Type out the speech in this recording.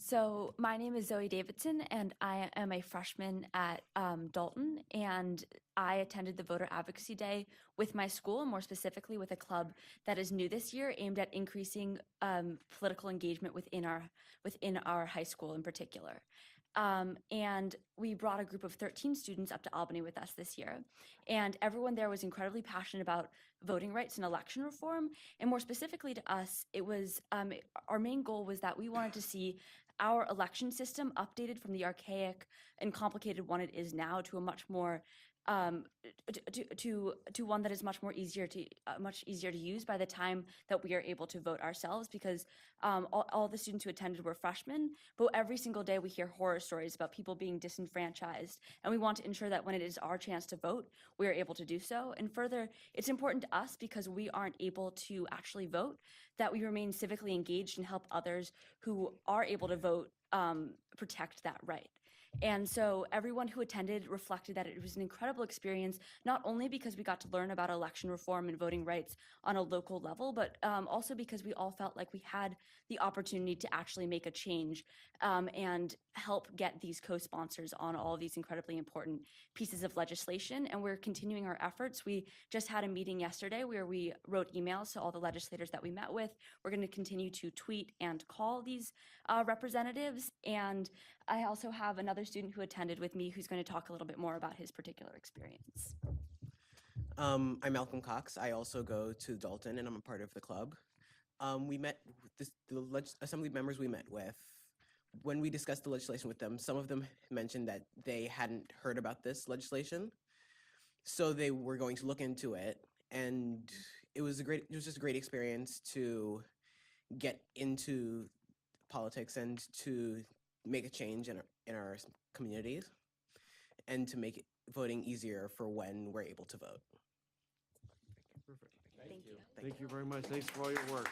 So my name is Zoe Davidson, and I am a freshman at Dalton, and I attended the Voter Advocacy Day with my school, and more specifically with a club that is new this year, aimed at increasing political engagement within our high school in particular. And we brought a group of 13 students up to Albany with us this year. And everyone there was incredibly passionate about voting rights and election reform. And more specifically to us, it was our main goal was that we wanted to see our election system updated from the archaic and complicated one it is now to a much more to one that is much easier to use by the time that we are able to vote ourselves, because all the students who attended were freshmen, but every single day we hear horror stories about people being disenfranchised, and we want to ensure that when it is our chance to vote, we are able to do so. And further, it's important to us because we aren't able to actually vote, that we remain civically engaged and help others who are able to vote protect that right. And so everyone who attended reflected that it was an incredible experience, not only because we got to learn about election reform and voting rights on a local level, but also because we all felt like we had the opportunity to actually make a change and help get these co-sponsors on all of these incredibly important pieces of legislation. And we're continuing our efforts. We just had a meeting yesterday where we wrote emails to all the legislators that we met with. We're going to continue to tweet and call these representatives. And I also have another student who attended with me who's going to talk a little bit more about his particular experience. I'm Malcolm Cox. I also go to Dalton, and I'm a part of the club. We met the assembly members we met with. When we discussed the legislation with them, some of them mentioned that they hadn't heard about this legislation, so they were going to look into it. And it was just a great experience to get into politics and to make a change in our communities, and to make voting easier for when we're able to vote. Perfect. Thank you. Thank you very much. Thanks for all your work.